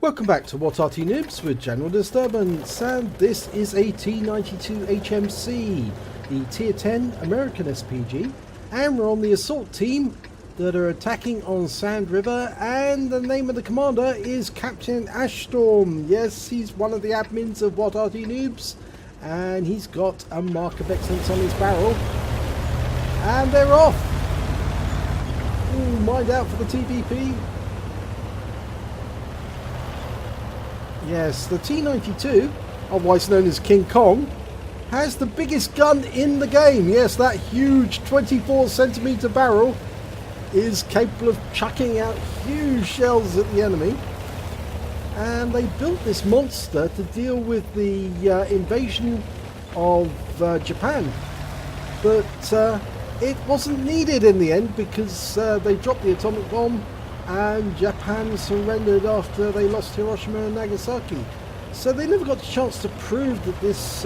Welcome back to What Arty Noobs with General Disturbance, and this is a T92 HMC, the Tier 10 American SPG, and we're on the assault team that are attacking on Sand River, and the name of the commander is Captain Ashstorm. Yes, he's one of the admins of What Arty Noobs, and he's got a mark of excellence on his barrel, and they're off. Ooh, mind out for the TVP. Yes, the T92, otherwise known as King Kong, has the biggest gun in the game. Yes, that huge 24cm barrel is capable of chucking out huge shells at the enemy. And they built this monster to deal with the invasion of Japan. But it wasn't needed in the end because they dropped the atomic bomb and Japan surrendered after they lost Hiroshima and Nagasaki. So they never got the chance to prove that this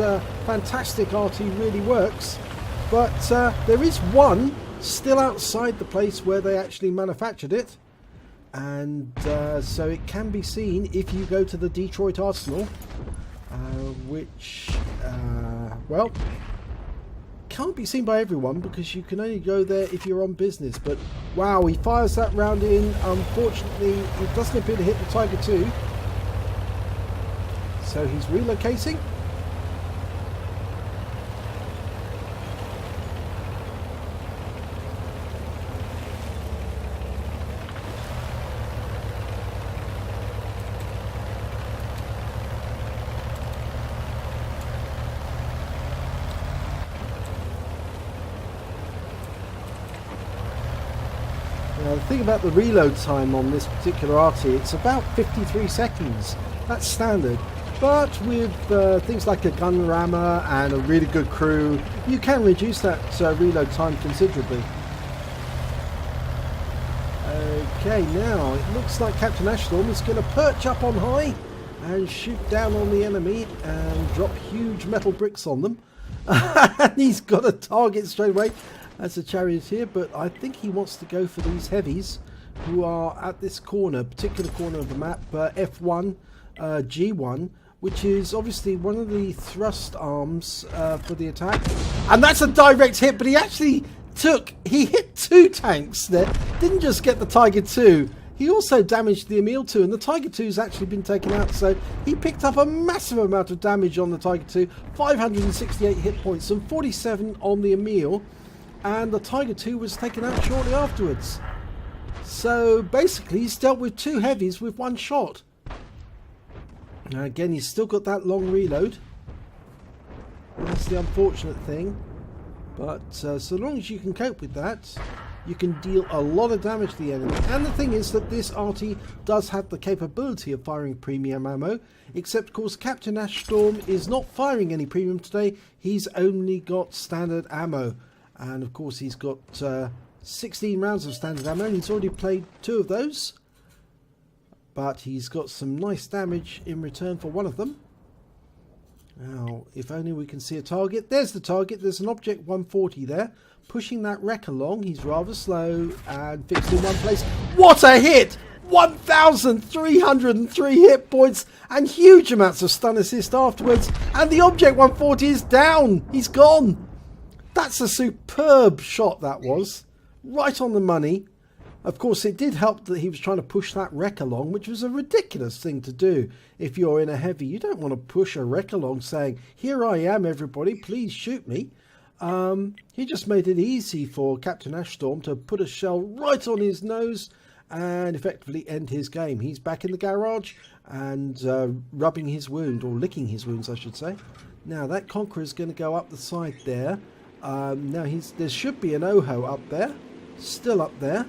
fantastic Arty really works. But there is one still outside the place where they actually manufactured it. And so it can be seen if you go to the Detroit Arsenal, which, well, can't be seen by everyone because you can only go there if you're on business. But wow, he fires that round in. Unfortunately, it doesn't appear to hit the Tiger II, so he's relocating. Now, the thing about the reload time on this particular Arty, it's about 53 seconds. That's standard. But with things like a gun rammer and a really good crew, you can reduce that reload time considerably. Okay, now it looks like Captain Ashstorm is going to perch up on high and shoot down on the enemy and drop huge metal bricks on them. And he's got a target straight away. That's a charioteer, but I think he wants to go for these heavies who are at this corner, particular corner of the map, F1, G1, which is obviously one of the thrust arms for the attack. And that's a direct hit, but he actually he hit two tanks there. Didn't just get the Tiger II, he also damaged the Emil II, and the Tiger II has actually been taken out, so he picked up a massive amount of damage on the Tiger II, 568 hit points and 47 on the Emil. And the Tiger II was taken out shortly afterwards. So basically he's dealt with two heavies with one shot. Now again, he's still got that long reload. That's the unfortunate thing. But so long as you can cope with that, you can deal a lot of damage to the enemy. And the thing is that this Arty does have the capability of firing premium ammo. Except of course Captain Ashstorm is not firing any premium today. He's only got standard ammo. And of course he's got 16 rounds of standard ammo, and he's already played 2 of those. But he's got some nice damage in return for one of them. Now, if only we can see a target. There's the target. There's an object 140 there. Pushing that wreck along. He's rather slow and fixed in one place. What a hit! 1,303 hit points and huge amounts of stun assist afterwards. And the object 140 is down. He's gone. That's a superb shot, that was. Right on the money. Of course, it did help that he was trying to push that wreck along, which was a ridiculous thing to do. If you're in a heavy, you don't want to push a wreck along saying, here I am, everybody, please shoot me. He just made it easy for Captain Ashstorm to put a shell right on his nose and effectively end his game. He's back in the garage and rubbing his wound, or licking his wounds, I should say. Now, that Conqueror is going to go up the side there. Now there should be an Oho up there, still up there.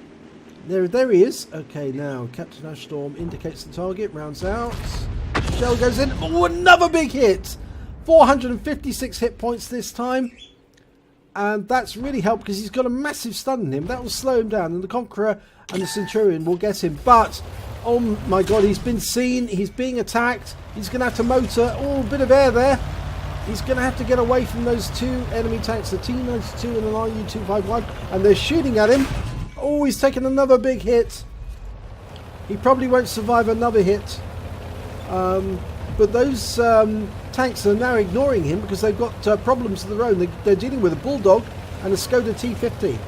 There he is. Okay, now Captain Ashstorm indicates the target, rounds out, shell goes in. Oh, another big hit! 456 hit points this time, and that's really helped because he's got a massive stun in him. That will slow him down, and the Conqueror and the Centurion will get him. But oh my God, he's been seen. He's being attacked. He's going to have to motor. Oh, a bit of air there. He's going to have to get away from those 2 enemy tanks, the T92 and an RU-251, and they're shooting at him. Oh, he's taken another big hit. He probably won't survive another hit. But those tanks are now ignoring him because they've got problems of their own. They're dealing with a Bulldog and a Skoda T50.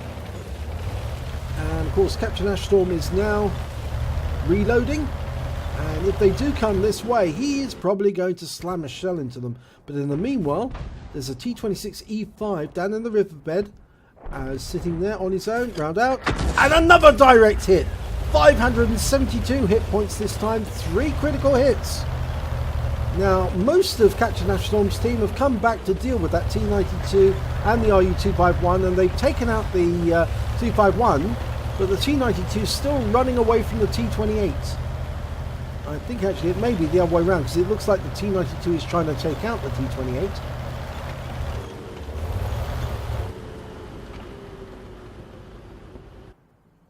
And of course Captain Ashstorm is now reloading. And if they do come this way, he is probably going to slam a shell into them. But in the meanwhile, there's a T26 E5 down in the riverbed, sitting there on his own, round out. And another direct hit! 572 hit points this time, 3 critical hits. Now, most of Captain Ashstorm's team have come back to deal with that T92 and the RU-251, and they've taken out the 251, but the T92 is still running away from the T28. I think actually it may be the other way around, because it looks like the T92 is trying to take out the T28.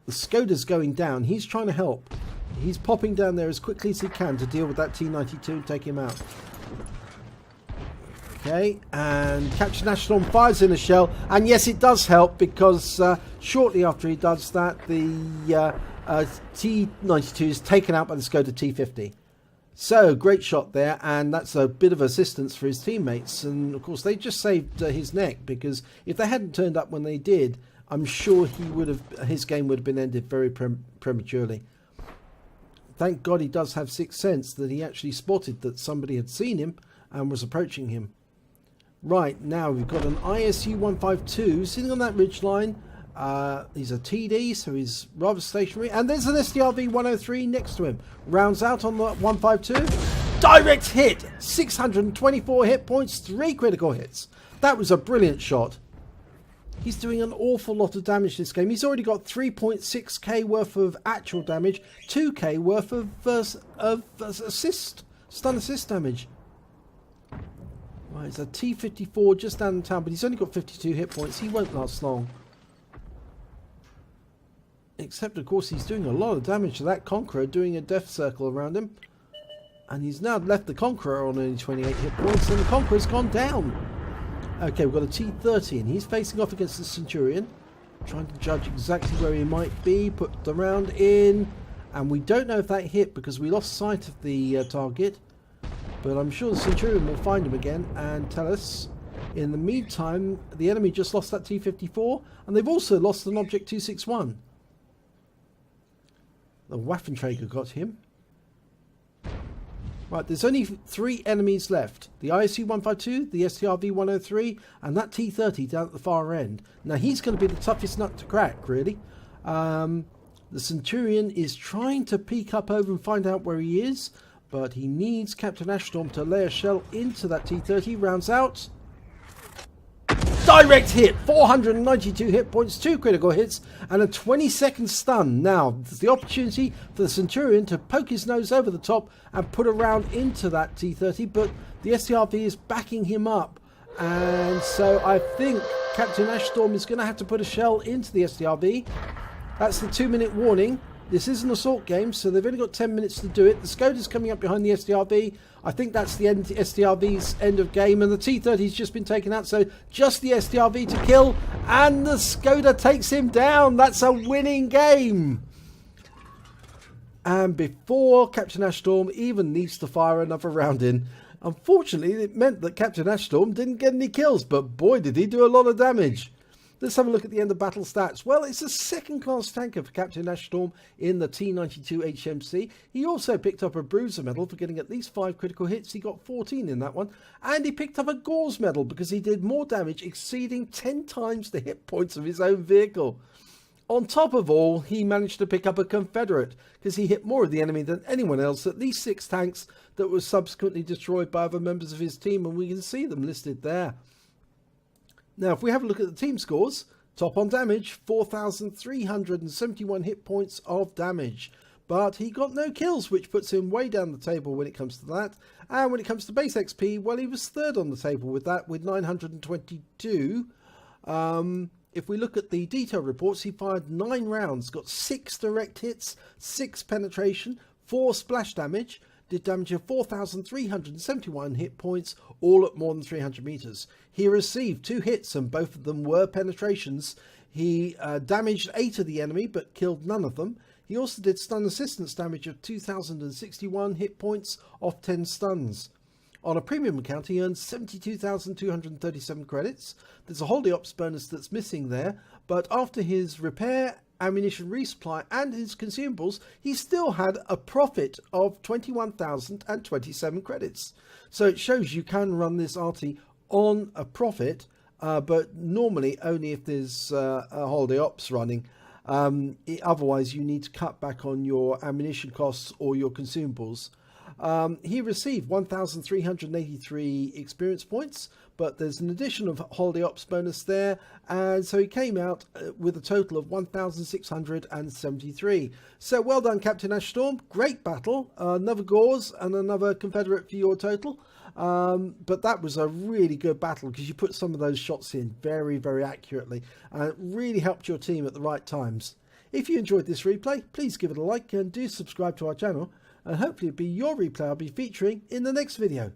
The Skoda's going down. He's trying to help. He's popping down there as quickly as he can to deal with that T92 and take him out. Okay, and Captain Ashstorm fires in a shell, and yes, it does help, because shortly after he does that, the T92 is taken out by the Skoda T50. So, great shot there, and that's a bit of assistance for his teammates, and of course they just saved his neck, because if they hadn't turned up when they did, I'm sure his game would have been ended very prematurely. Thank God he does have sixth sense, that he actually spotted that somebody had seen him and was approaching him. Right, now we've got an ISU-152 sitting on that ridgeline. He's a TD, so he's rather stationary. And there's an SDRV-103 next to him. Rounds out on the 152. Direct hit! 624 hit points, 3 critical hits. That was a brilliant shot. He's doing an awful lot of damage this game. He's already got 3.6k worth of actual damage, 2k worth of stun assist damage. Right, it's a T54 just down in town, but he's only got 52 hit points. He won't last long. Except, of course, he's doing a lot of damage to that Conqueror, doing a death circle around him. And he's now left the Conqueror on only 28 hit points, and the Conqueror's gone down. Okay, we've got a T30, and he's facing off against the Centurion. Trying to judge exactly where he might be. Put the round in. And we don't know if that hit because we lost sight of the target. But I'm sure the Centurion will find him again and tell us. In the meantime, the enemy just lost that T54. And they've also lost an Object 261. The Waffenträger got him. Right, there's only 3 enemies left. The ISU-152, the STRV-103, and that T30 down at the far end. Now, he's going to be the toughest nut to crack, really. The Centurion is trying to peek up over and find out where he is, but he needs Captain Ashstorm to lay a shell into that T30. Rounds out. Direct hit! 492 hit points, 2 critical hits, and a 20-second stun. Now, there's the opportunity for the Centurion to poke his nose over the top and put a round into that T30, but the STRV is backing him up. And so I think Captain Ashstorm is going to have to put a shell into the STRV. That's the 2-minute warning. This is an assault game, so they've only got 10 minutes to do it. The Skoda's coming up behind the STRV. I think that's the STRV's end of game, and the T30's just been taken out, so just the STRV to kill, and the Skoda takes him down. That's a winning game. And before Captain Ashstorm even needs to fire another round in, unfortunately, it meant that Captain Ashstorm didn't get any kills, but boy, did he do a lot of damage. Let's have a look at the end of battle stats. Well, it's a second-class tanker for Captain Ashstorm in the T92 HMC. He also picked up a Bruiser medal for getting at least 5 critical hits. He got 14 in that one. And he picked up a Gore's medal because he did more damage, exceeding 10 times the hit points of his own vehicle. On top of all, he managed to pick up a Confederate because he hit more of the enemy than anyone else, at least 6 tanks that were subsequently destroyed by other members of his team, and we can see them listed there. Now, if we have a look at the team scores, top on damage, 4,371 hit points of damage. But he got no kills, which puts him way down the table when it comes to that. And when it comes to base XP, well, he was third on the table with that, with 922. If we look at the detailed reports, he fired 9 rounds, got 6 direct hits, 6 penetration, 4 splash damage, did damage of 4,371 hit points, all at more than 300 meters. He received 2 hits, and both of them were penetrations. He damaged 8 of the enemy, but killed none of them. He also did stun assistance damage of 2,061 hit points off 10 stuns. On a premium account, he earned 72,237 credits. There's a holiday ops bonus that's missing there, but after his repair, ammunition resupply and his consumables, he still had a profit of 21,027 credits. So it shows you can run this Arty on a profit, but normally only if there's a holiday ops running. Otherwise you need to cut back on your ammunition costs or your consumables. He received 1,383 experience points, but there's an addition of holiday ops bonus there, and so he came out with a total of 1,673. So well done, Captain Ashstorm. Great battle. Another Gores and another Confederate for your total. But that was a really good battle because you put some of those shots in very, very accurately, and it really helped your team at the right times. If you enjoyed this replay, please give it a like and do subscribe to our channel, and hopefully it'll be your replay I'll be featuring in the next video.